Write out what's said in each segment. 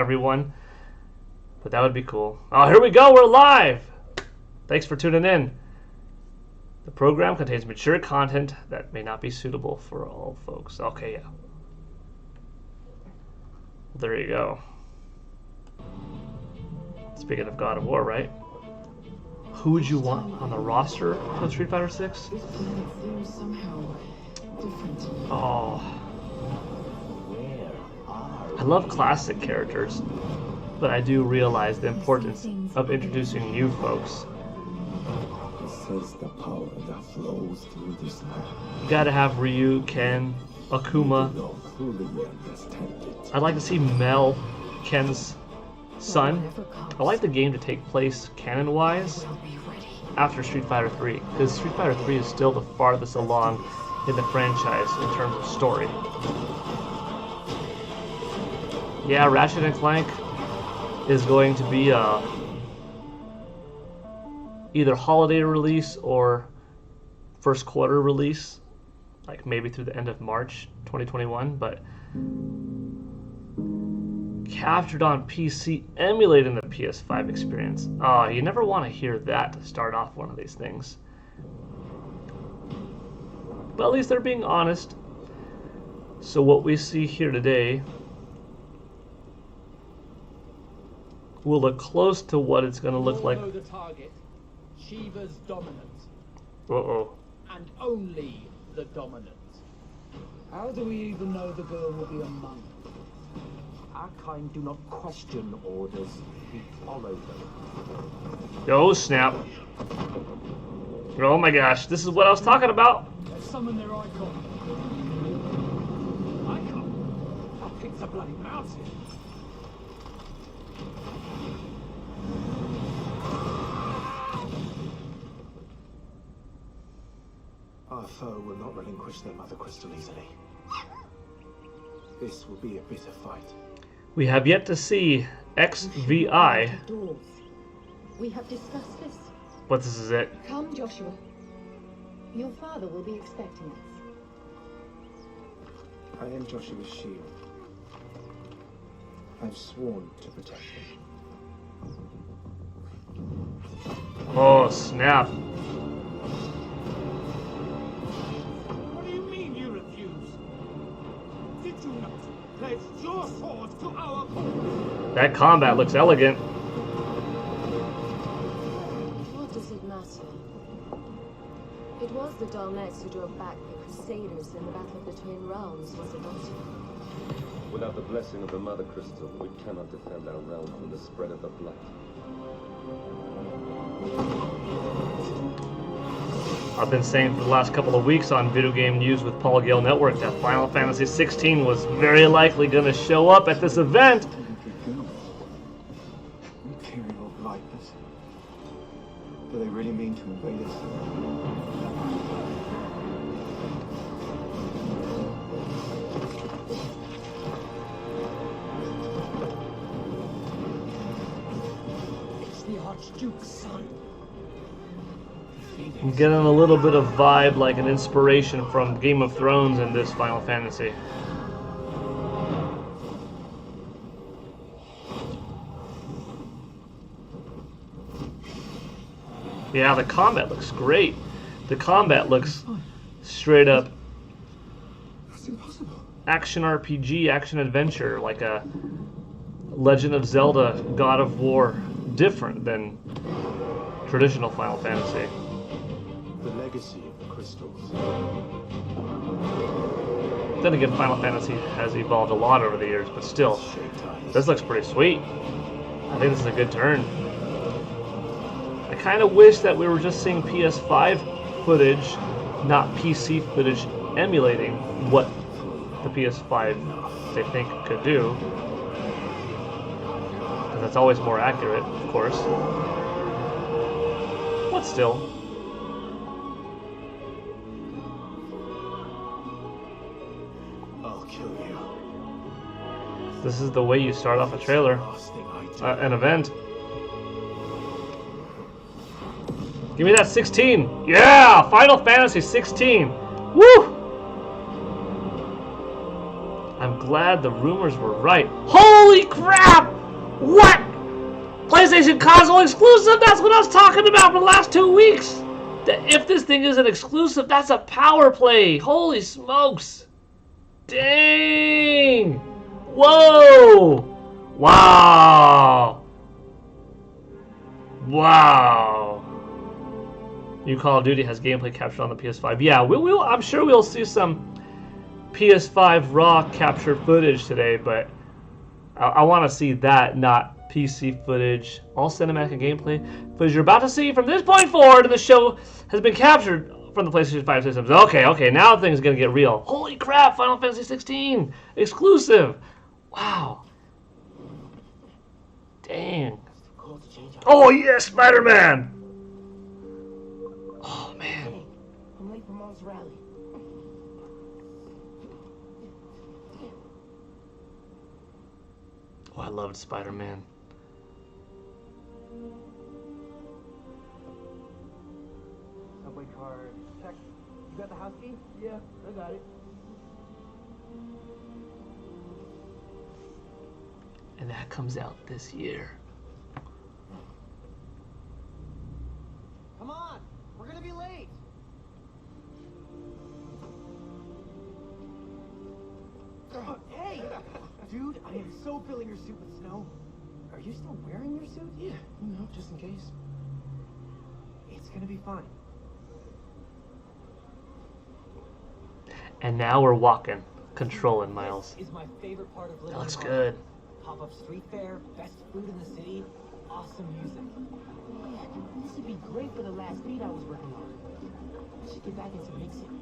everyone, but that would be cool. Oh, here we go. We're live. Thanks for tuning in. The program contains mature content that may not be suitable for all folks. Okay, yeah. There you go. Speaking of God of War, right? Who would you want on the roster for Street Fighter 6? Oh. I love classic characters, but I do realize the importance of introducing new folks. This is the power that flows through this land. You gotta have Ryu, Ken, Akuma. I'd like to see Mel, Ken's son. I like the game to take place canon-wise after Street Fighter 3, because Street Fighter 3 is still the farthest along in the franchise in terms of story. Yeah, Ratchet and Clank is going to be either holiday release or first quarter release, like maybe through the end of March 2021, but captured on PC emulating the PS5 experience. Oh, you never want to hear that to start off one of these things. But at least they're being honest. So what we see here today will look close to what it's going to look like. Know the target. Shiva's dominant. Uh-oh. And only the dominant. How do we even know the girl will be a monk? Our kind do not question orders, we follow them. Oh, snap. Oh my gosh, this is what I was talking about. Let's summon their icon. Icon? That picked a bloody mountain. Our foe will not relinquish their mother crystal easily. This will be a bitter fight. We have yet to see XVI. We have discussed this. But this is it. Come, Joshua. Your father will be expecting us. I am Joshua's shield. I've sworn to protect him. Oh, snap. What do you mean you refuse? Did you not pledge your sword to our cause? That combat looks elegant. What does it matter? It was the Daleks who drove back the Crusaders in the Battle of the Twin Realms, was it not? Without the blessing of the Mother Crystal, we cannot defend our realm from the spread of the Blight. I've been saying for the last couple of weeks on Video Game News with Paul Gale Network that Final Fantasy 16 was very likely going to show up at this event. Imperial lightness. Do they really mean to invade us? It's the Archduke's son. I'm getting a little bit of vibe like an inspiration from Game of Thrones in this Final Fantasy. Yeah, the combat looks great. The combat looks straight up That's impossible. action RPG, action adventure, like a Legend of Zelda, God of War, different than traditional Final Fantasy. The legacy of the crystals. Then again, Final Fantasy has evolved a lot over the years, but still, this looks pretty sweet. I think this is a good turn. I kind of wish that we were just seeing PS5 footage, not PC footage, emulating what the PS5 they think could do. Because that's always more accurate, of course. But still. I'll kill you. This is the way you start off a trailer, Last thing I do. an event. Give me that 16. Yeah, Final Fantasy 16. Woo! I'm glad the rumors were right. Holy Holy crap! What? PlayStation console exclusive? That's what I was talking about for the last 2 weeks. If this thing is an exclusive, that's a power play. Holy smokes. Dang. Whoa. Wow. Wow. New Call of Duty has gameplay captured on the PS5. Yeah, I'm sure we'll see some PS5 raw capture footage today, but I want to see that, not PC footage. All cinematic and gameplay footage you're about to see from this point forward in the show has been captured from the PlayStation 5 systems. Okay, now things are going to get real. Holy crap, Final Fantasy 16 exclusive. Wow. Dang. Oh, yes, Spider-Man. Oh, man. I'm late for Mom's rally. Oh, I loved Spider-Man. Subway card. Check. You got the house key? Yeah, I got it. And that comes out this year. Come on! We're gonna be late! Hey! Dude, I am so filling your suit with snow. Are you still wearing your suit? Yeah, just in case. It's gonna be fine. And now we're walking, controlling Miles. This is my favorite part of living. That looks in good. Pop-up street fair, best food in the city, awesome music. Yeah, this would be great for the last beat I was working on. I should get back into mixing.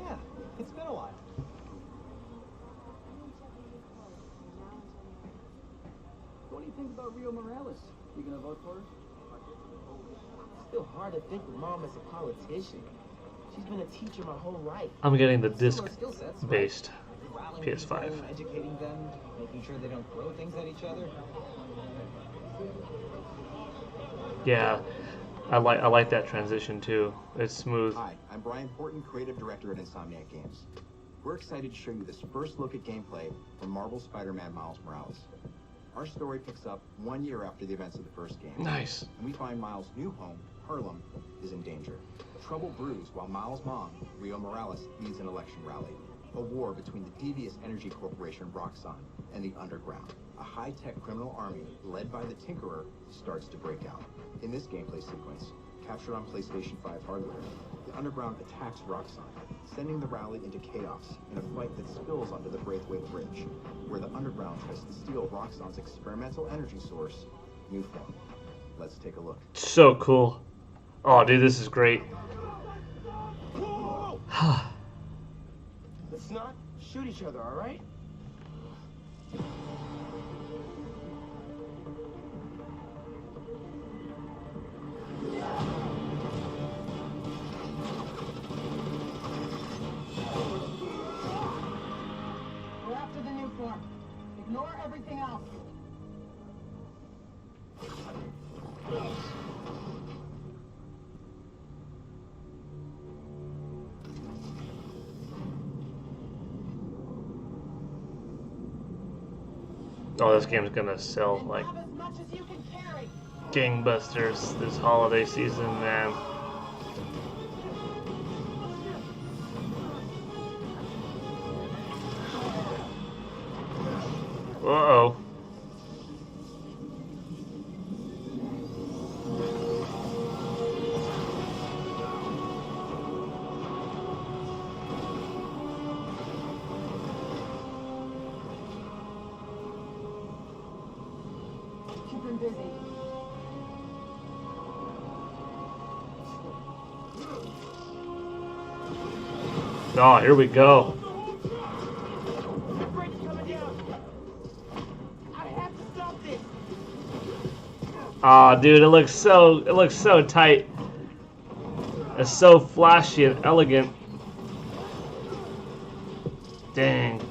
Yeah, it's been a while. What do you think about Rio Morales? You gonna vote for her? It's still hard to think of Mom as a politician. She's been a teacher my whole life. I'm getting the Similar skill sets, right? disc-based Rallying PS5. people, educating them, making sure they don't throw things at each other. Yeah, I like that transition too. It's smooth. Hi, I'm Brian Horton, Creative Director at Insomniac Games. We're excited to show you this first look at gameplay from Marvel's Spider-Man Miles Morales. Our story picks up 1 year after the events of the first game. Nice. And we find Miles' new home, Harlem, is in danger. Trouble brews while Miles' mom, Rio Morales, leads an election rally. A war between the devious energy corporation Roxxon and the Underground. A high-tech criminal army led by the Tinkerer starts to break out. In this gameplay sequence, captured on PlayStation 5 hardware, the Underground attacks Roxxon, sending the rally into chaos in a fight that spills onto the Braithwaite Bridge, where the Underground tries to steal Roxxon's experimental energy source, Newform. Let's take a look. So cool. Oh, dude, this is great. Let's not shoot each other, all right? We're after the new form. Ignore everything else. Oh, this game's gonna sell like Have as much as you can carry. gangbusters this holiday season, man. Uh-oh. Keep him busy. Oh, here we go. The bridge coming down. I have to stop this. Aw, dude, it looks so tight. It's so flashy and elegant. Dang.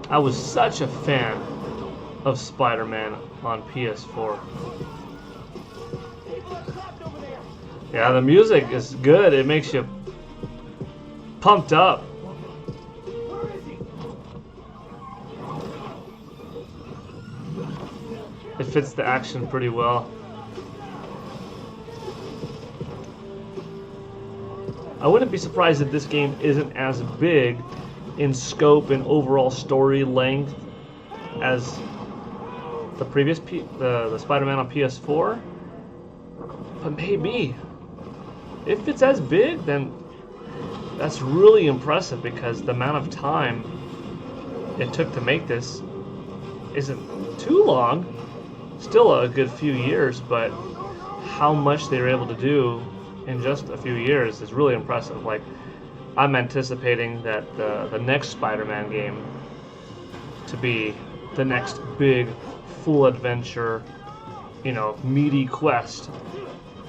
I was such a fan of Spider-Man on PS4. Yeah, the music is good. It makes you pumped up. Where is he? It fits the action pretty well. I wouldn't be surprised if this game isn't as big in scope and overall story length as the previous the Spider-Man on PS4. But maybe. If it's as big, then that's really impressive because the amount of time it took to make this isn't too long. Still a good few years, but how much they were able to do in just a few years is really impressive. Like, I'm anticipating that the next Spider-Man game to be the next big, full adventure, you know, meaty quest.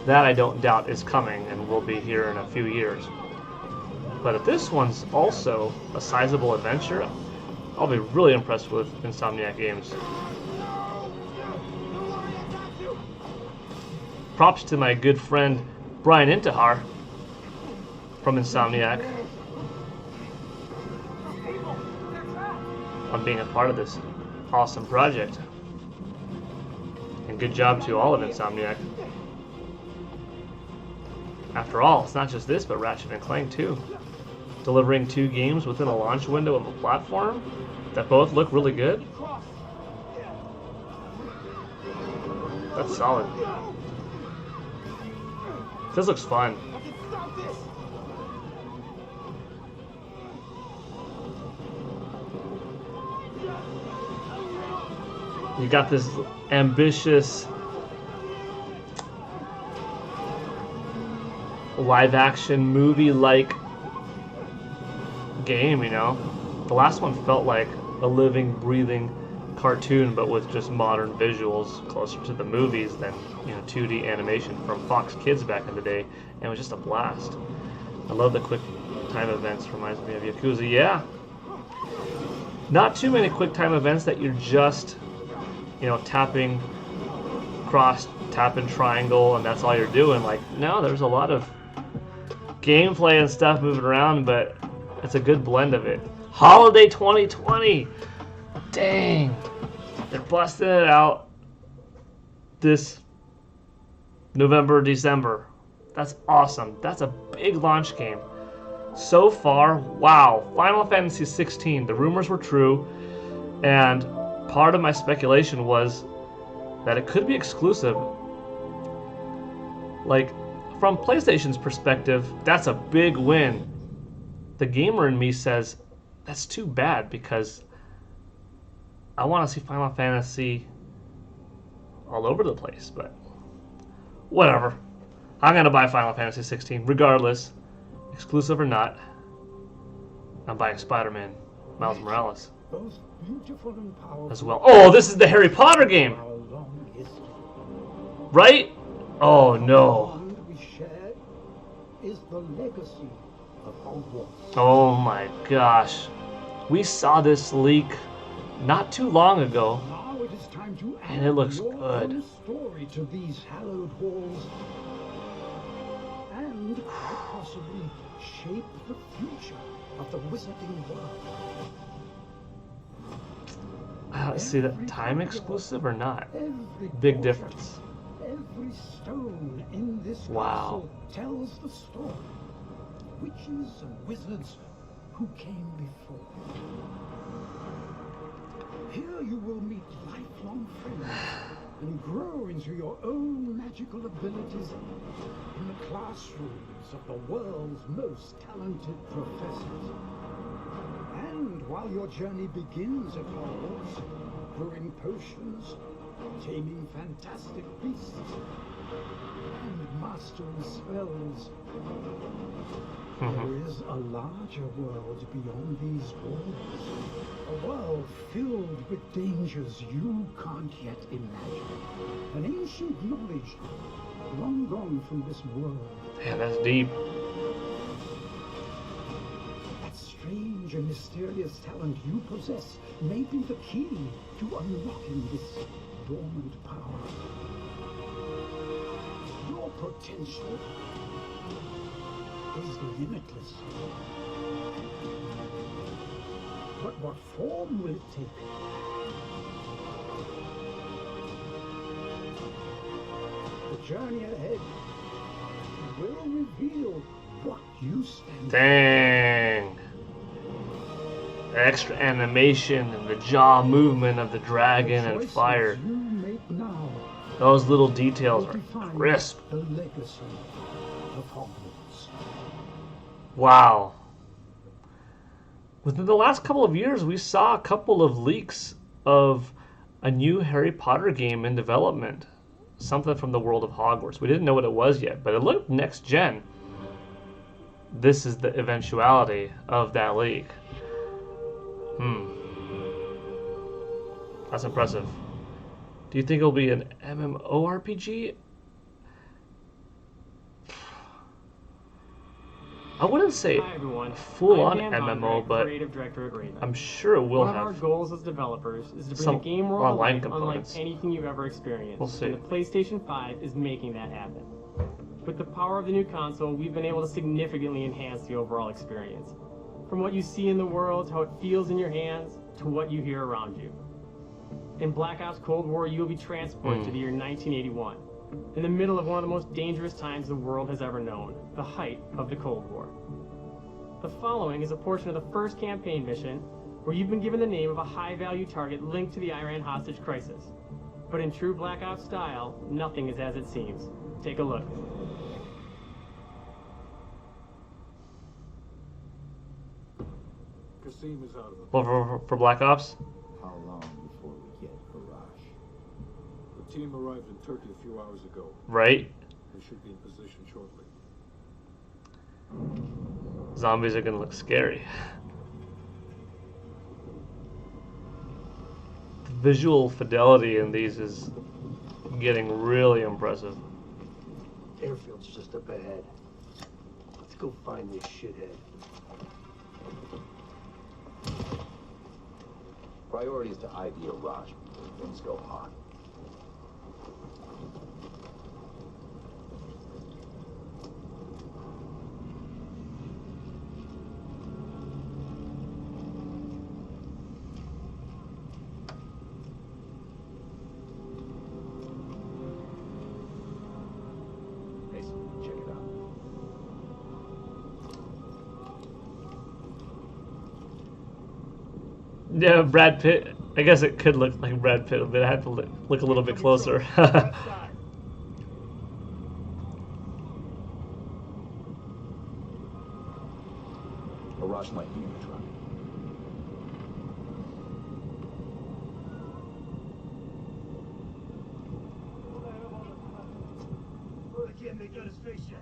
That I don't doubt is coming and will be here in a few years. But if this one's also a sizable adventure, I'll be really impressed with Insomniac Games. Props to my good friend Brian Intihar from Insomniac on being a part of this awesome project. And good job to all of Insomniac. After all, it's not just this, but Ratchet & Clank too. Delivering 2 games within a launch window of a platform that both look really good. That's solid. This looks fun. You got this ambitious live action movie like game, you know. The last one felt like a living, breathing cartoon, but with just modern visuals, closer to the movies than, you know, 2D animation from Fox Kids back in the day, and it was just a blast. I love the quick time events. Reminds me of Yakuza. Yeah, not too many quick time events that you're just, you know, tapping cross, tapping triangle, and that's all you're doing. Like, no, there's a lot of gameplay and stuff moving around, but it's a good blend of it. Holiday 2020. Dang, they're busting it out this November, December. That's awesome. That's a big launch game. So far, wow. Final Fantasy 16, the rumors were true, and part of my speculation was that it could be exclusive. Like, from PlayStation's perspective, that's a big win. The gamer in me says, that's too bad, because I want to see Final Fantasy all over the place, but whatever. I'm going to buy Final Fantasy 16, regardless, exclusive or not. I'm buying Spider-Man, Miles Morales, as well. Oh, this is the Harry Potter game! Right? Oh, no. Oh my gosh. We saw this leak not too long ago, and it looks good. Story to these hallowed halls, and possibly shape the future of the wizarding world. See that time exclusive or not? Big difference. Every stone in this Wow. castle tells the story. Witches and wizards who came before. Here you will meet lifelong friends and grow into your own magical abilities in the classrooms of the world's most talented professors. And while your journey begins at Hogwarts, brewing potions, taming fantastic beasts, and mastering spells, there is a larger world beyond these walls. A world filled with dangers you can't yet imagine. An ancient knowledge long gone from this world. Man, that's deep. That strange and mysterious talent you possess may be the key to unlocking this dormant power. Your potential is limitless. But what form will it take? The journey ahead will reveal what you stand for. Dang. The extra animation and the jaw movement of the dragon and Choices fire. you make now Those little details will are define crisp. the legacy of Hogwarts. Wow. Within the last couple of years, we saw a couple of leaks of a new Harry Potter game in development. Something from the world of Hogwarts. We didn't know what it was yet, but it looked next gen. This is the eventuality of that leak. That's impressive. Do you think it'll be an MMORPG? I wouldn't say Hi everyone, full-on I'm Dan MMO, Hondrak, but creative director at Raven. I'm sure it will One of our have. goals as developers is to bring some a game world to online life components. unlike anything you've ever experienced. We'll see. And the PlayStation 5 is making that happen. With the power of the new console, we've been able to significantly enhance the overall experience. From what you see in the world, to how it feels in your hands, to what you hear around you. In Black Ops Cold War, you will be transported to the year 1981, in the middle of one of the most dangerous times the world has ever known, the height of the Cold War. The following is a portion of the first campaign mission where you've been given the name of a high-value target linked to the Iran hostage crisis. But in true Black Ops style, nothing is as it seems. Take a look. Kasim is out of the Well, for Black Ops? How long before we get Barrage? The team arrived in Turkey a few hours ago. Right? They should be in position shortly. Zombies are gonna look scary. The visual fidelity in these is getting really impressive. Airfield's just up ahead. Let's go find this shithead. Priority is to ID Barrage before things go hot. Check it out. Yeah, Brad Pitt. I guess it could look like Brad Pitt, but I have to look a little bit closer. Barrage might be in the truck. Well, they can't make out his face yet.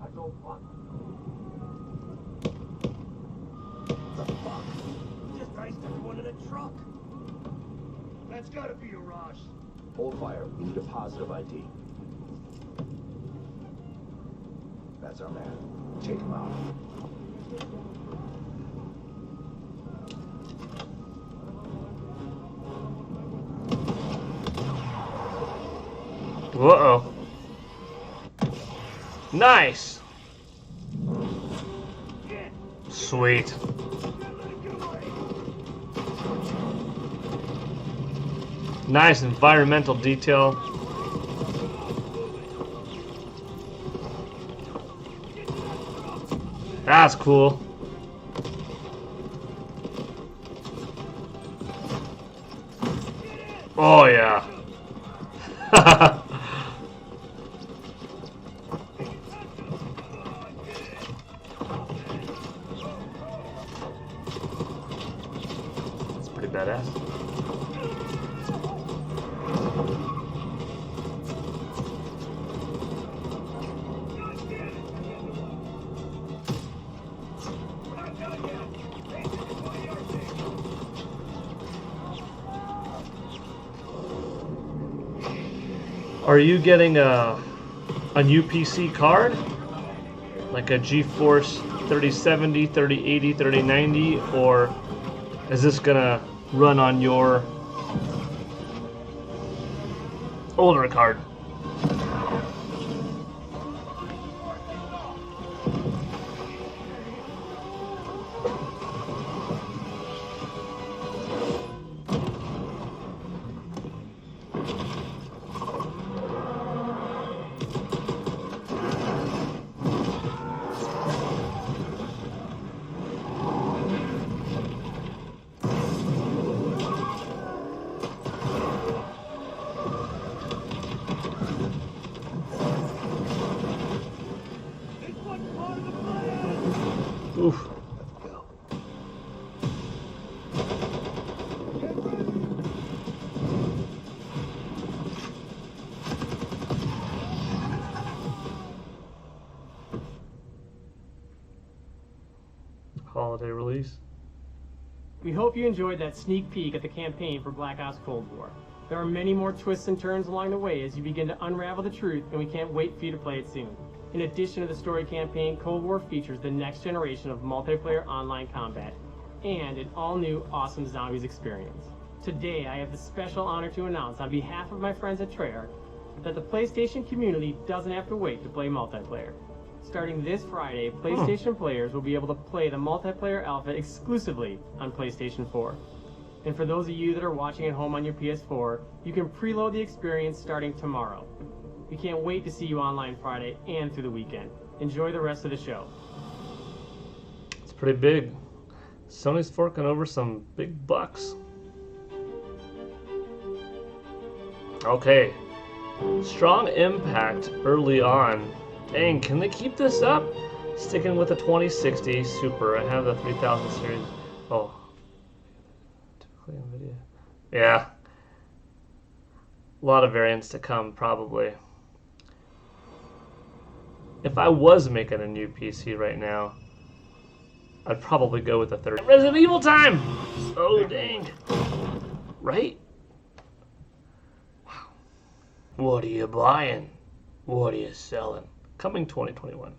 I don't want. What the fuck? Just iced everyone in the truck. That's gotta be a rush. Hold fire. We need a positive ID. That's our man. Take him out. Uh-oh. Nice. Sweet. Nice environmental detail. That's cool. Oh yeah. That's pretty badass. Are you getting a new PC card? Like a GeForce 3070, 3080, 3090? Or is this gonna run on your older card? Oof. Holiday release. We hope you enjoyed that sneak peek at the campaign for Black Ops Cold War. There are many more twists and turns along the way as you begin to unravel the truth, and we can't wait for you to play it soon. In addition to the story campaign, Cold War features the next generation of multiplayer online combat and an all-new awesome zombies experience. Today, I have the special honor to announce on behalf of my friends at Treyarch that the PlayStation community doesn't have to wait to play multiplayer. Starting this Friday, PlayStation players will be able to play the multiplayer alpha exclusively on PlayStation 4. And for those of you that are watching at home on your PS4, you can preload the experience starting tomorrow. We can't wait to see you online Friday and through the weekend. Enjoy the rest of the show. It's pretty big. Sony's forking over some big bucks. Okay. Strong impact early on. Dang, can they keep this up? Sticking with the 2060 Super. I have the 3000 series. Oh. Typically NVIDIA. Yeah. A lot of variants to come, probably. If I was making a new PC right now, I'd probably go with the 30. Resident Evil time! Oh, dang. Right? Wow. What are you buying? What are you selling? Coming 2021.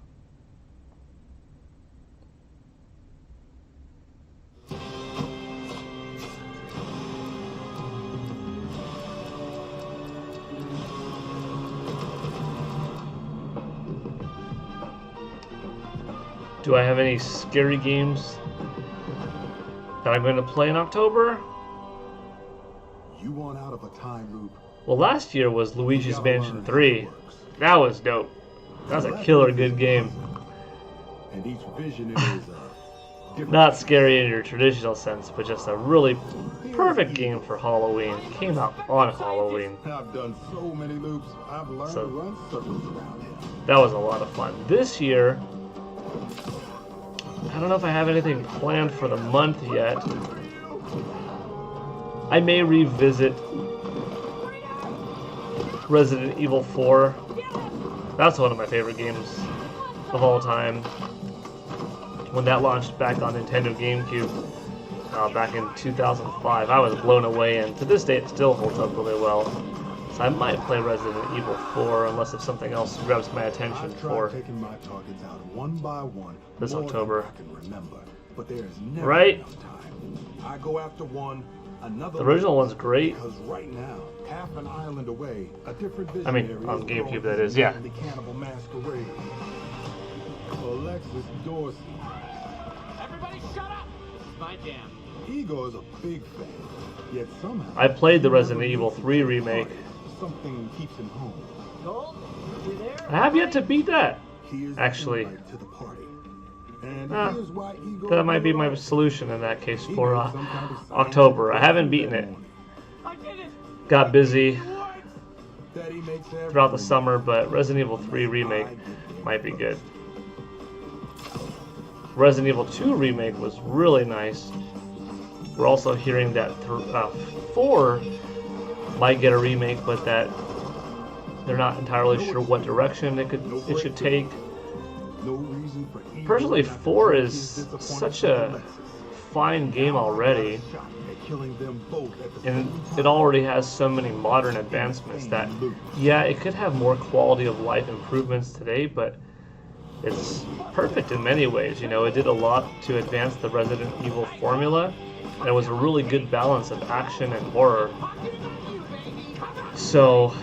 Do I have any scary games that I'm going to play in October? You want out of a time loop? Well, last year was Luigi's Mansion 3. That was dope. That was a killer good game. And each vision is a different. Not scary in your traditional sense, but just a really perfect game for Halloween. Came out on Halloween. I've done so many loops. I've learned to run circles around it. That was a lot of fun. This year, I don't know if I have anything planned for the month yet. I may revisit Resident Evil 4. That's one of my favorite games of all time. When that launched back on Nintendo GameCube back in 2005, I was blown away, and to this day it still holds up really well. So I might play Resident Evil 4 unless if something else grabs my attention for taking my targets out one by one this October. I can remember, but there's never Right? enough time. I go after one, another. The original one's great. Because right now, half an island away, a different I mean, visionary on is GameCube throwing that his is, yeah. The Cannibal Masquerade. Alexis Dorsey. Everybody shut up! It's my jam. Ego is a big fan, yet somehow I played the Resident Evil 3 remake. something keeps him home. Gold, you there? I have yet to beat that. He is Actually. invite to the party. And Ah, here's why Ego That might be my arrives. solution in that case He for knows some kind of October. I scientific haven't process beaten that it. morning. I did it! Got busy That he makes throughout the everything summer, but Resident Evil 3 remake might be good. Resident Evil 2 remake was really nice. We're also hearing that 4 might get a remake, but that they're not entirely sure what direction it should take. No reason for Ego Personally, not to 4 take is his disappointment such to a Alexis. fine game already, Shot at killing them both at the and same it time. already has so many modern advancements that, yeah, it could have more quality of life improvements today, but it's perfect in many ways. You know, it did a lot to advance the Resident Evil formula, and it was a really good balance of action and horror. So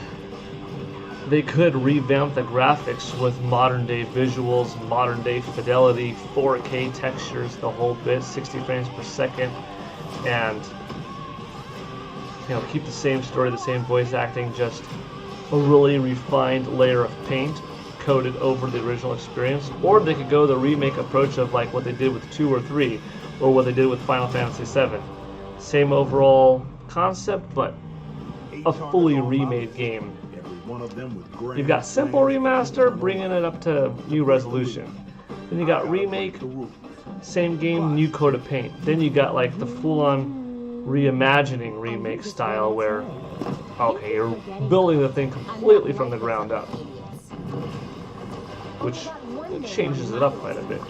they could revamp the graphics with modern day visuals, modern day fidelity, 4K textures, the whole bit, 60 frames per second, and keep the same story, the same voice acting, just a really refined layer of paint coated over the original experience. Or they could go the remake approach of like what they did with 2 or 3, or what they did with Final Fantasy 7. Same overall concept, but a fully remade game. You've got simple remaster, bringing it up to new resolution. Then you got remake, same game, new coat of paint. Then you got like the full-on reimagining remake style where, okay, you're building the thing completely from the ground up, which changes it up quite a bit.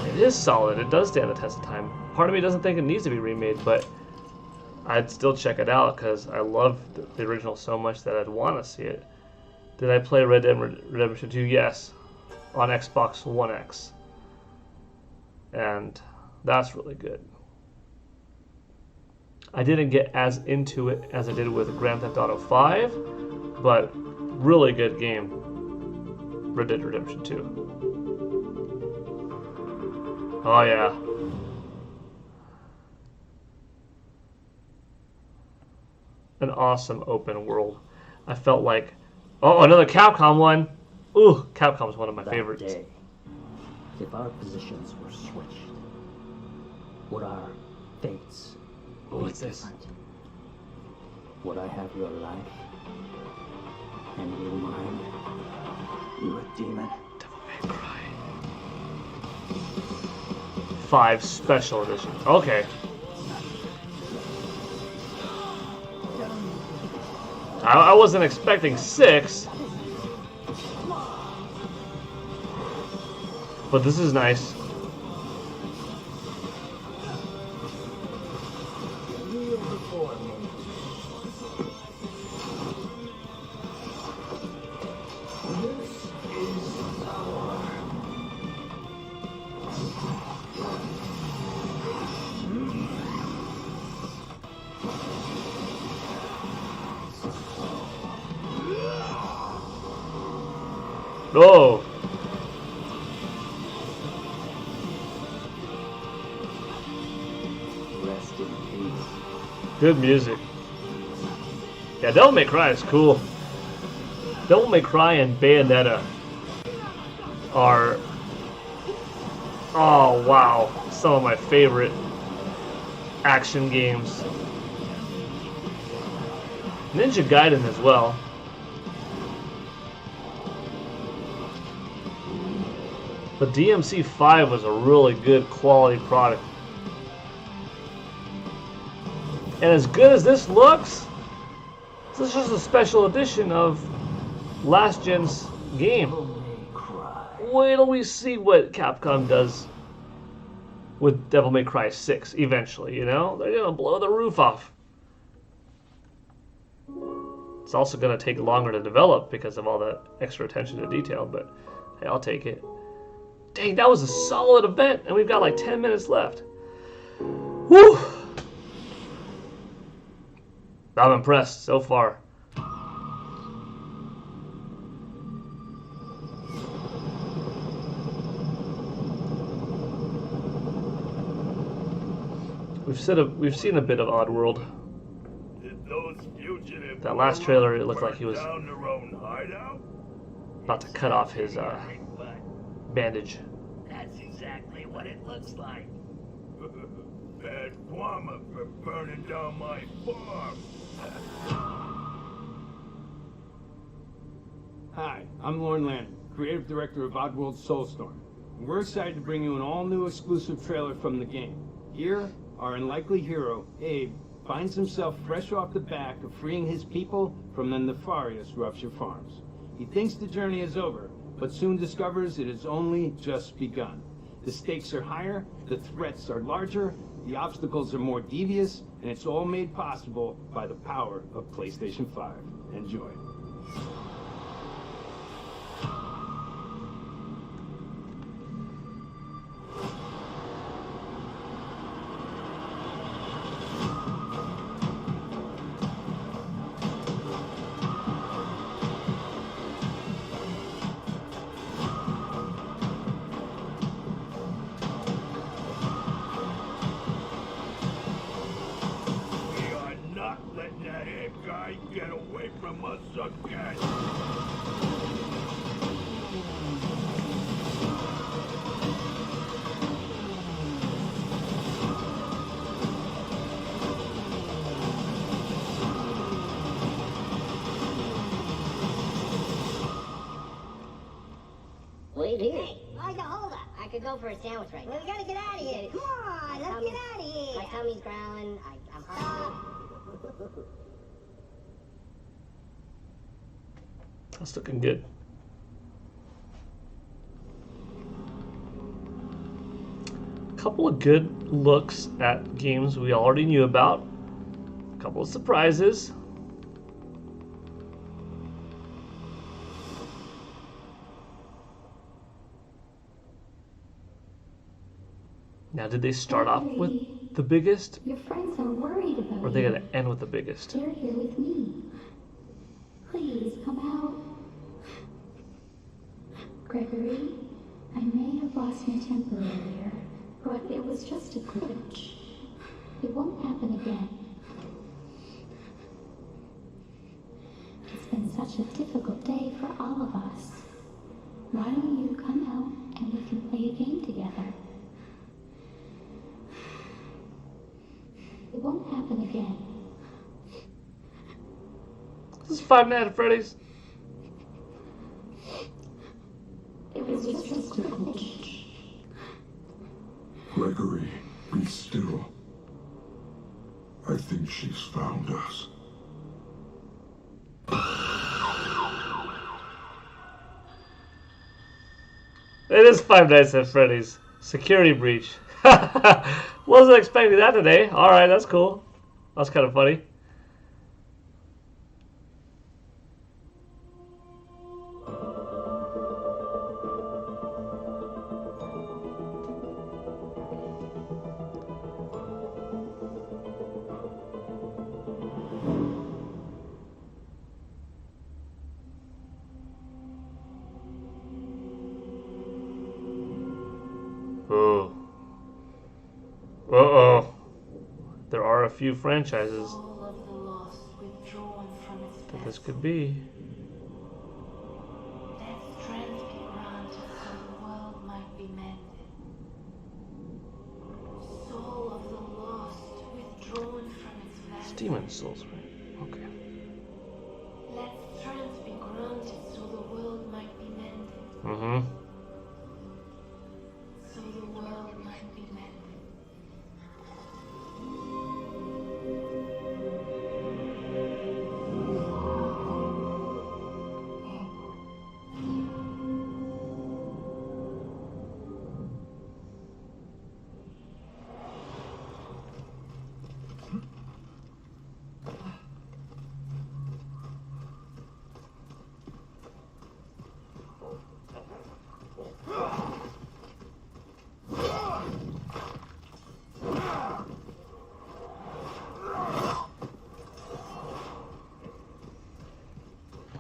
It is solid. It does stand the test of time. Part of me doesn't think it needs to be remade, but I'd still check it out because I love the original so much that I'd want to see it. Did I play Red Dead Redemption 2? Yes, on Xbox One X. And that's really good. I didn't get as into it as I did with Grand Theft Auto 5, but really good game. Red Dead Redemption 2. Oh yeah. An awesome open world. I felt like, oh, another Capcom one. Ooh, Capcom's one of my favorites. Day, if our positions were switched, would our fates be What's this? different? Would I have your life and you mine? You a demon? Devil May Cry 5 Special Edition. Okay. I wasn't expecting 6, but this is nice. Oh! Rest in peace. Good music. Yeah, Devil May Cry is cool. Devil May Cry and Bayonetta are, oh wow, some of my favorite action games. Ninja Gaiden as well. But DMC 5 was a really good quality product. And as good as this looks, this is just a special edition of last gen's game. Wait till we see what Capcom does with Devil May Cry 6 eventually, you know? They're gonna blow the roof off. It's also gonna take longer to develop because of all the extra attention to detail, but hey, I'll take it. Dang, that was a solid event, and we've got like 10 minutes left. Whew! I'm impressed so far. We've seen a bit of Oddworld. That last trailer, it looked like he was about to cut off his bandage. That's exactly what it looks like. Bad karma for burning down my farm. Hi, I'm Lorne Landon, creative director of Oddworld Soulstorm. And we're excited to bring you an all-new exclusive trailer from the game. Here, our unlikely hero, Abe, finds himself fresh off the back of freeing his people from the nefarious Rupture Farms. He thinks the journey is over, but soon discovers it has only just begun. The stakes are higher, the threats are larger, the obstacles are more devious, and it's all made possible by the power of PlayStation 5. Enjoy. Get away from us again! Wait here. Hey, hold up. I could go for a sandwich right now. Well, we gotta get out of here. Come on, let's get out of here. My tummy's growling. I'm hungry. That's looking good. A couple of good looks at games we already knew about. A couple of surprises. Now, did they start off with the biggest? Your friends are worried about you. Or are they going to end with the biggest? They're here with me. Please, come out. Gregory, I may have lost my temper earlier, but it was just a glitch. It won't happen again. It's been such a difficult day for all of us. Why don't you come out and we can play a game together? It won't happen again. This is Five Nights at Freddy's. It was just a glitch. Gregory, be still. I think she's found us. It is Five Nights at Freddy's. Security breach. Wasn't expecting that today. Alright, that's cool. That's kind of funny. Ooh. Uh-oh. There are a few franchises that this could be. Let strength be granted so the world might be mended. Soul of the lost withdrawn from its vast. It's Demon Souls, right? Okay. Let strength be granted so the world might be mended. Mm-hmm. So the world might be mended.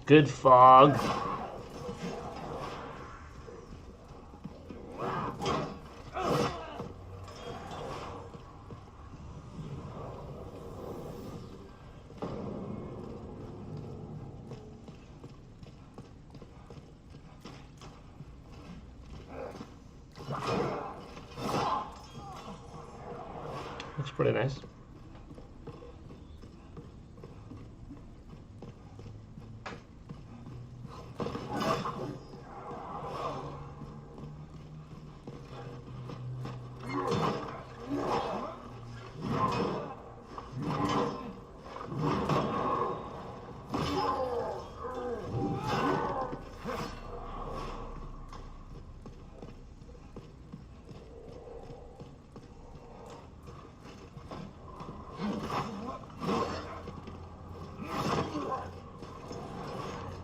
Good fog. Looks pretty nice.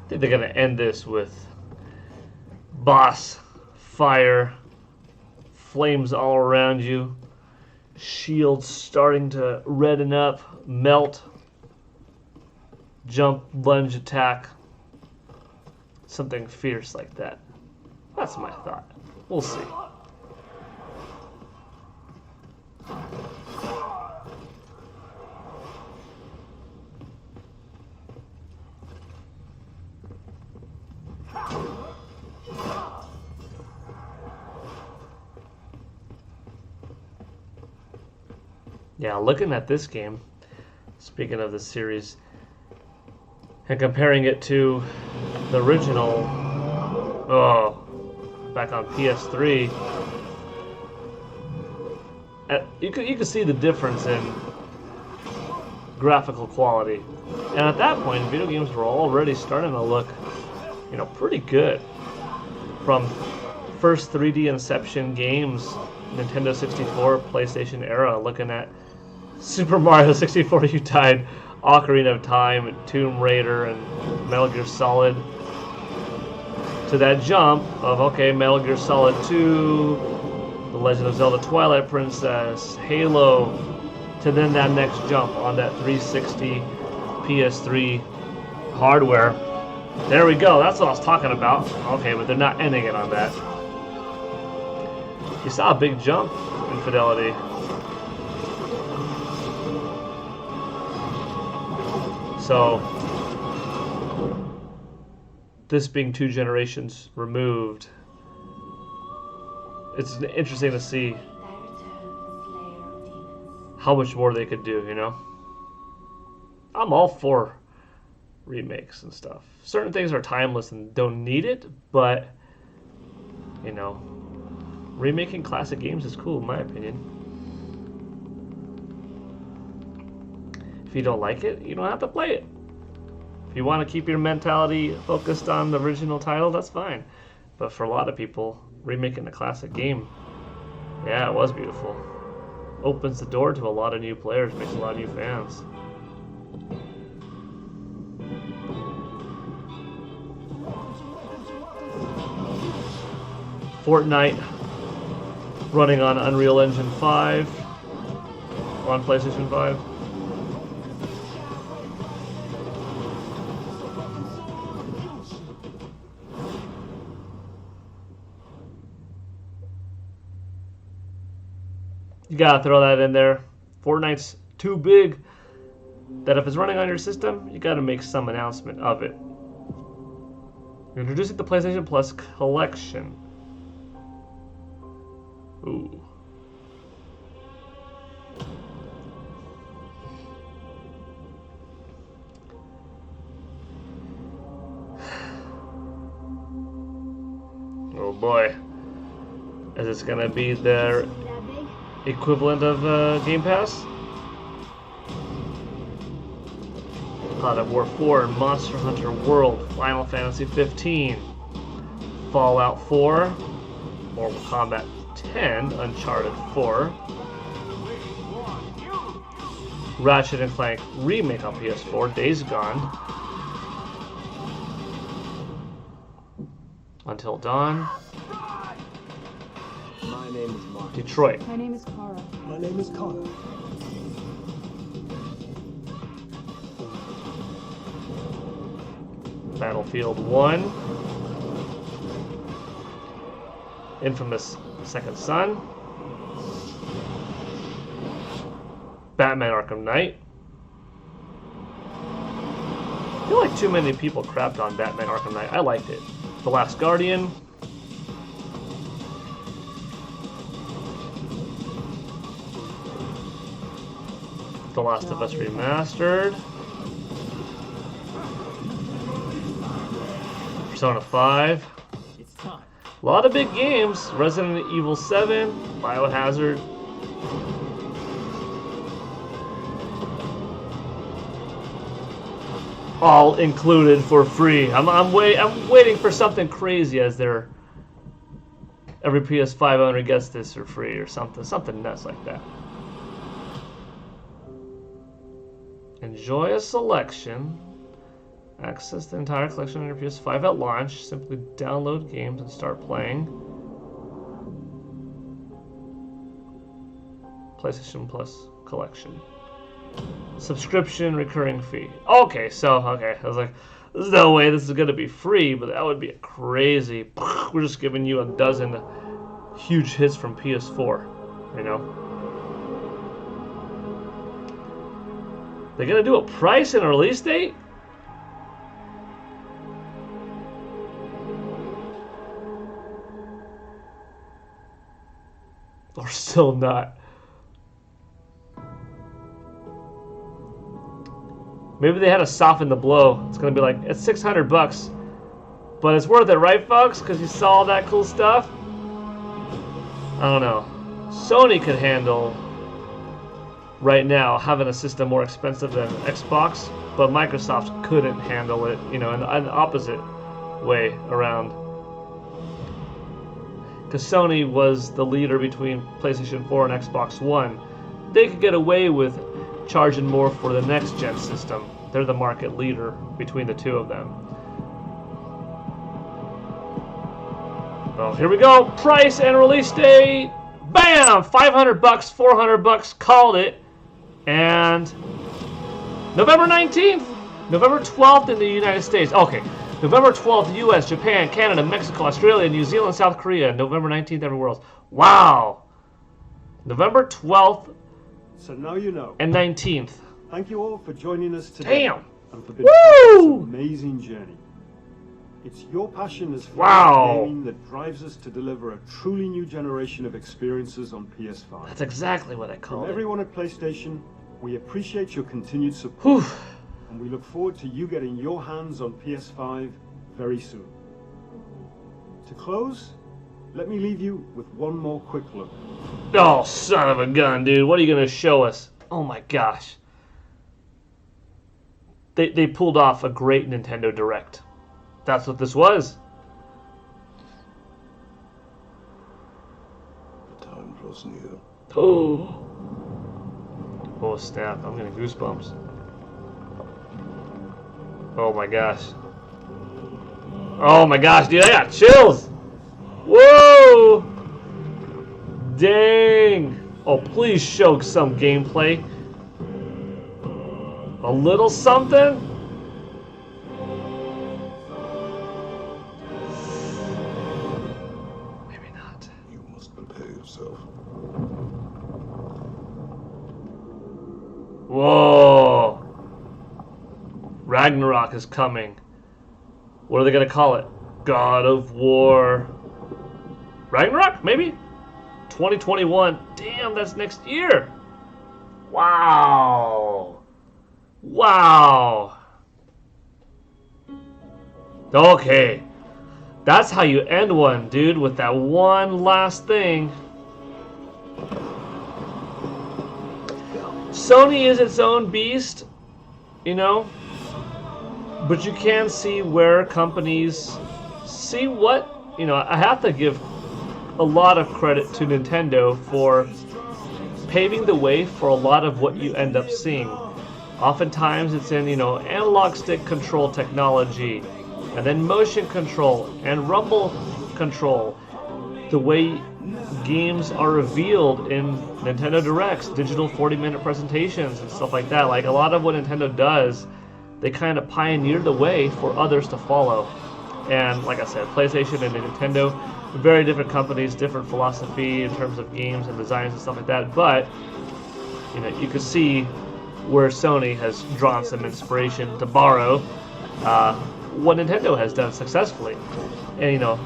I think they're gonna end this with boss fire, flames all around you, shields starting to redden up, melt, jump, lunge, attack, something fierce like that. That's my thought. We'll see. Yeah, looking at this game, speaking of the series, and comparing it to the original, back on PS3, you could see the difference in graphical quality. And at that point, video games were already starting to look, you know, pretty good. From first 3D Inception games, Nintendo 64, PlayStation era, looking at Super Mario 64, You Died, Ocarina of Time, and Tomb Raider, and Metal Gear Solid, to that jump of, okay, Metal Gear Solid 2, The Legend of Zelda Twilight Princess, Halo, to then that next jump on that 360 PS3 hardware. There we go, that's what I was talking about. Okay, but they're not ending it on that. You saw a big jump in fidelity. So, this being 2 generations removed, it's interesting to see how much more they could do, you know? I'm all for remakes and stuff. Certain things are timeless and don't need it, but, you know, remaking classic games is cool in my opinion. If you don't like it, you don't have to play it. If you want to keep your mentality focused on the original title, that's fine. But for a lot of people, remaking a classic game, yeah, it was beautiful. Opens the door to a lot of new players, makes a lot of new fans. Fortnite running on Unreal Engine 5 on PlayStation 5. You gotta throw that in there. Fortnite's too big that if it's running on your system, you gotta make some announcement of it. You're introducing the PlayStation Plus collection. Ooh. Oh boy. Is this gonna be their equivalent of Game Pass? God of War 4, Monster Hunter World, Final Fantasy 15, Fallout 4, Mortal Kombat 10, Uncharted 4, Ratchet & Clank Remake on PS4, Days Gone, Until Dawn, My name is Mark. Detroit. My name is Kara. My name is Connor. Battlefield 1, Infamous Second Son, Batman Arkham Knight. I feel like too many people crapped on Batman Arkham Knight. I liked it. The Last Guardian. The Last of Us Remastered. Persona 5. It's time. A lot of big games. Resident Evil 7, Biohazard. All included for free. I'm waiting for something crazy as their every PS5 owner gets this for free or something nuts like that. Enjoy a selection. Access the entire collection on your PS5 at launch. Simply download games and start playing. PlayStation Plus collection. Subscription recurring fee. Okay, I was like, there's no way this is gonna be free, but that would be a crazy. We're just giving you a dozen huge hits from PS4, you know. They're gonna do a price and a release date? Or still not. Maybe they had to soften the blow. It's gonna be like, it's $600, but it's worth it, right, folks? Because you saw all that cool stuff. I don't know. Sony could handle right now having a system more expensive than Xbox, but Microsoft couldn't handle it, you know, in the opposite way around. Because Sony was the leader between PlayStation 4 and Xbox One. They could get away with charging more for the next gen system. They're the market leader between the two of them. Well, here we go. Price and release date. Bam! $500, $400, called it. And November 19th, November 12th in the United States. Okay, November 12th, US, Japan, Canada, Mexico, Australia, New Zealand, South Korea. November 19th, everywhere else. Wow! November 12th so now you know. And 19th. Thank you all for joining us today. Damn! And for being part of this amazing journey. It's your passion as far as gaming that drives us to deliver a truly new generation of experiences on PS5. That's exactly what I call it. From everyone at PlayStation, we appreciate your continued support. And we look forward to you getting your hands on PS5 very soon. To close, let me leave you with one more quick look. Oh, son of a gun, dude. What are you going to show us? Oh my gosh. They pulled off a great Nintendo Direct. That's what this was. The time draws near. Oh. Oh, snap. I'm getting goosebumps. Oh my gosh. Oh my gosh, dude. I got chills. Whoa. Dang. Oh, please show some gameplay. A little something? Whoa! Ragnarok is coming. What are they going to call it? God of War. Ragnarok? Maybe? 2021. Damn, that's next year. Wow. Wow. Okay. That's how you end one, dude, with that one last thing. Sony is its own beast, you know, but you can see where companies see what, you know, I have to give a lot of credit to Nintendo for paving the way for a lot of what you end up seeing. Oftentimes it's in, you know, analog stick control technology, and then motion control and rumble control. The way games are revealed in Nintendo Directs, digital 40-minute presentations and stuff like that. Like a lot of what Nintendo does, they kind of pioneered the way for others to follow. And like I said, PlayStation and Nintendo, very different companies, different philosophy in terms of games and designs and stuff like that. But you know, you can see where Sony has drawn some inspiration to borrow what Nintendo has done successfully. And you know,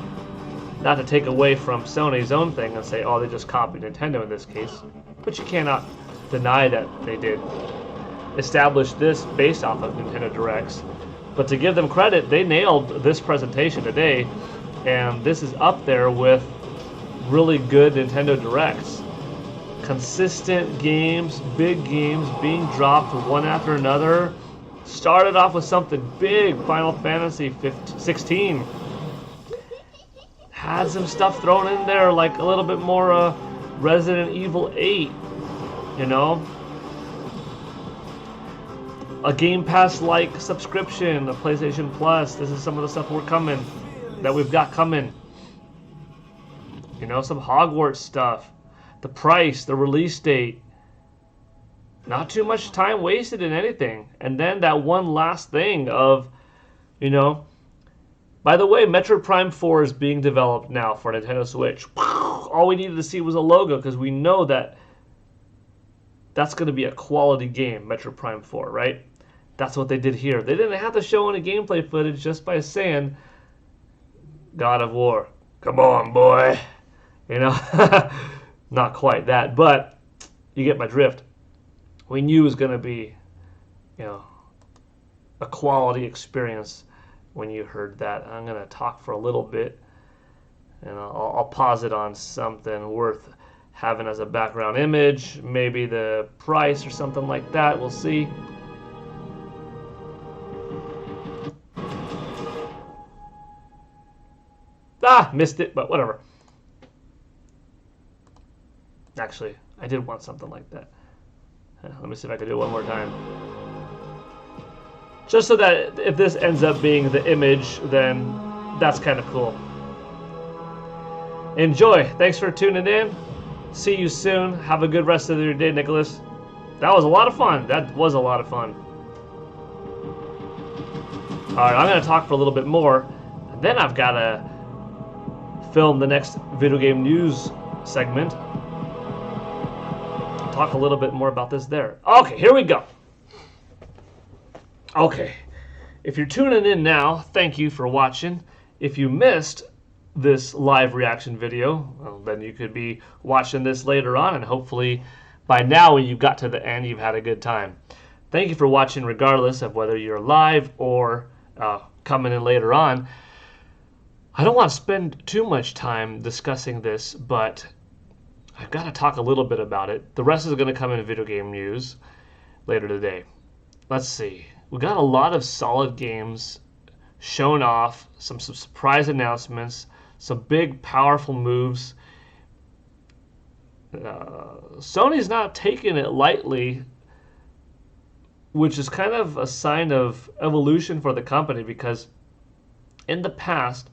not to take away from Sony's own thing and say, oh, they just copied Nintendo in this case, but you cannot deny that they did establish this based off of Nintendo Directs. But to give them credit, they nailed this presentation today, and this is up there with really good Nintendo Directs. Consistent games, big games being dropped one after another. Started off with something big, Final Fantasy 16. Had some stuff thrown in there, like a little bit more Resident Evil 8, you know? A Game Pass-like subscription, a PlayStation Plus. This is some of the stuff that we've got coming. You know, some Hogwarts stuff. The price, the release date. Not too much time wasted in anything. And then that one last thing of, you know, by the way, Metroid Prime 4 is being developed now for Nintendo Switch. All we needed to see was a logo because we know that that's going to be a quality game, Metroid Prime 4, right? That's what they did here. They didn't have to show any gameplay footage just by saying, God of War, come on, boy. You know, not quite that, but you get my drift. We knew it was going to be, you know, a quality experience when you heard that. I'm going to talk for a little bit, and I'll pause it on something worth having as a background image, maybe the price or something like that. We'll see. Ah, missed it, but whatever. Actually, I did want something like that. Let me see if I can do it one more time. Just so that if this ends up being the image, then that's kind of cool. Enjoy. Thanks for tuning in. See you soon. Have a good rest of your day, Nicholas. That was a lot of fun. That was a lot of fun. Alright, I'm going to talk for a little bit more. And then I've got to film the next video game news segment. Talk a little bit more about this there. Okay, here we go. Okay, if you're tuning in now, thank you for watching. If you missed this live reaction video, well, then you could be watching this later on, and hopefully by now when you've got to the end, you've had a good time. Thank you for watching regardless of whether you're live or coming in later on. I don't want to spend too much time discussing this, but I've got to talk a little bit about it. The rest is going to come in video game news later today. Let's see. We got a lot of solid games shown off, some surprise announcements, some big, powerful moves. Sony's not taking it lightly, which is kind of a sign of evolution for the company, because in the past,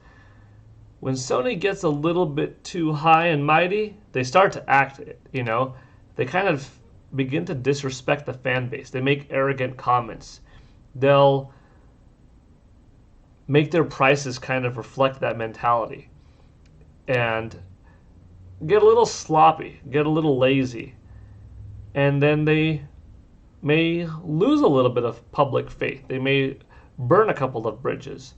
when Sony gets a little bit too high and mighty, they start to act it, you know? They kind of begin to disrespect the fan base. They make arrogant comments. They'll make their prices kind of reflect that mentality and get a little sloppy, get a little lazy, and then they may lose a little bit of public faith. They may burn a couple of bridges,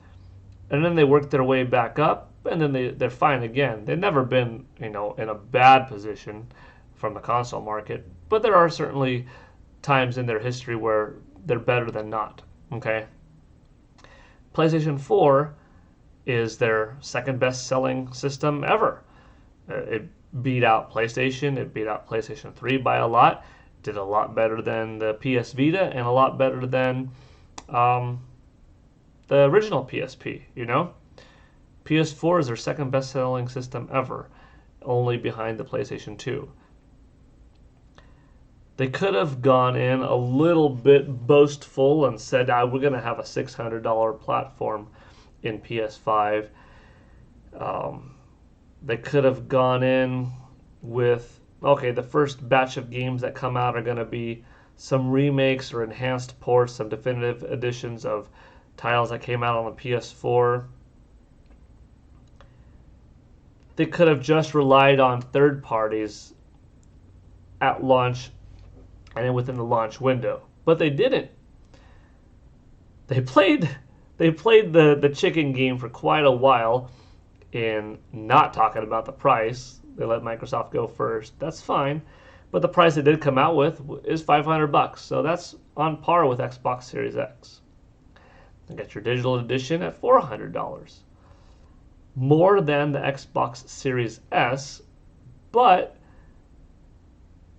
and then they work their way back up, and then they're fine again. They've never been, you know, in a bad position from the console market, but there are certainly times in their history where they're better than not, okay? PlayStation 4 is their second best selling system ever. It beat out PlayStation, it beat out PlayStation 3 by a lot, did a lot better than the PS Vita, and a lot better than the original PSP, you know? PS4 is their second best selling system ever, only behind the PlayStation 2. They could have gone in a little bit boastful and said, we're going to have a $600 platform in PS5. They could have gone in with, okay, the first batch of games that come out are going to be some remakes or enhanced ports, some definitive editions of titles that came out on the PS4. They could have just relied on third parties at launch and then within the launch window, but they didn't. They played the chicken game for quite a while in not talking about the price. They let Microsoft go first. That's fine, but the price they did come out with is $500, so that's on par with Xbox Series X. You get your digital edition at $400. More than the Xbox Series S, but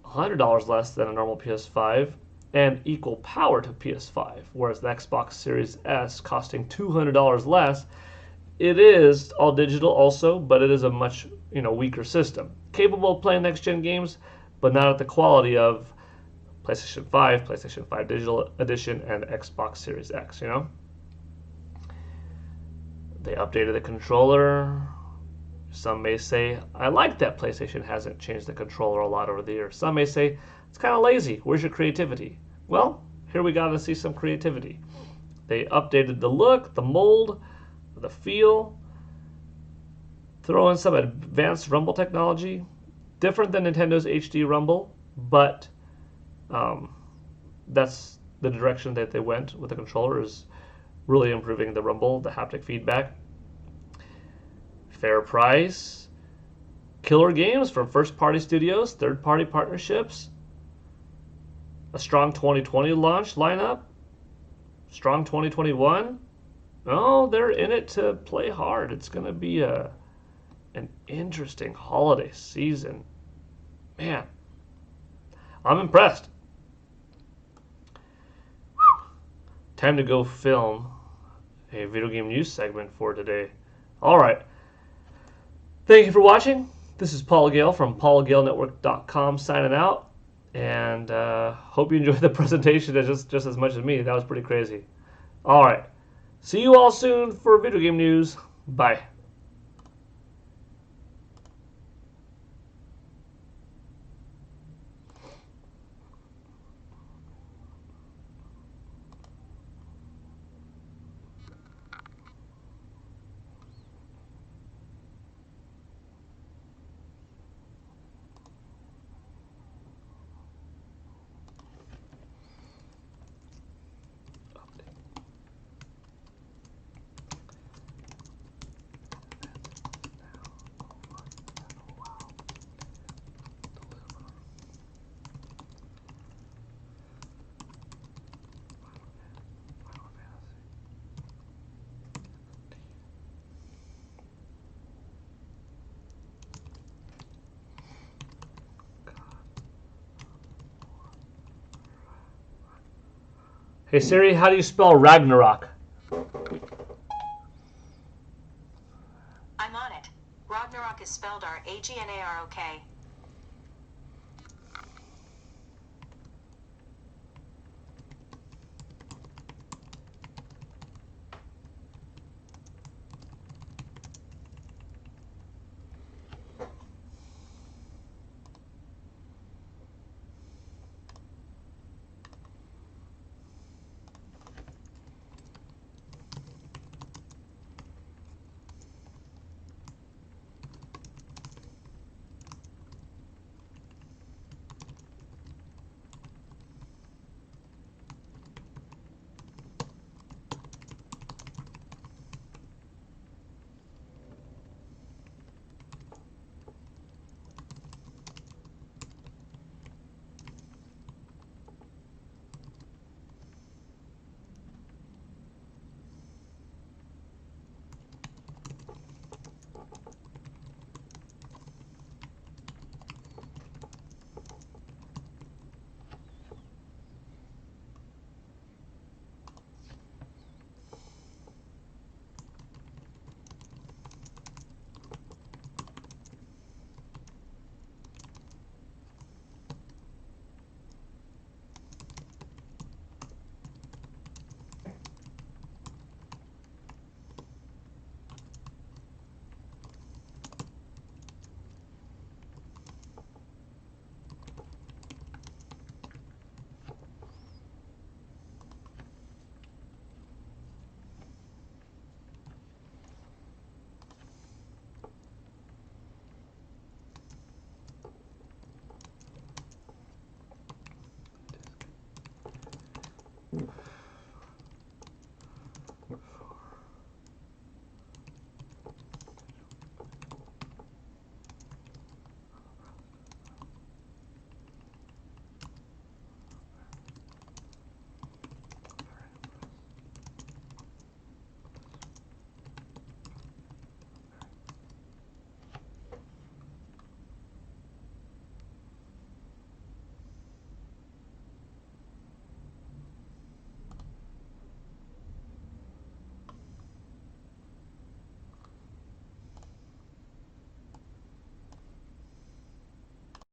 $100 less than a normal PS5 and equal power to PS5, whereas the Xbox Series S costing $200 less. It is all digital also, but it is a much, you know, weaker system. Capable of playing next-gen games, but not at the quality of PlayStation 5, PlayStation 5 Digital Edition, and Xbox Series X, you know? They updated the controller. Some may say, I like that PlayStation hasn't changed the controller a lot over the years. Some may say, it's kind of lazy. Where's your creativity? Well, here we got to see some creativity. They updated the look, the mold, the feel, throw in some advanced rumble technology, different than Nintendo's HD rumble, but that's the direction that they went with the controller, is really improving the rumble, the haptic feedback. Fair price, killer games from first-party studios, third-party partnerships, a strong 2020 launch lineup, strong 2021. Oh, they're in it to play hard. It's going to be an interesting holiday season. Man, I'm impressed. Time to go film a video game news segment for today. Alright. Thank you for watching. This is Paul Gale from paulgalenetwork.com signing out. And hope you enjoyed the presentation just as much as me. That was pretty crazy. Alright. See you all soon for video game news. Bye. Hey Siri, how do you spell Ragnarok? I'm on it. Ragnarok is spelled R-A-G-N-A-R-O-K.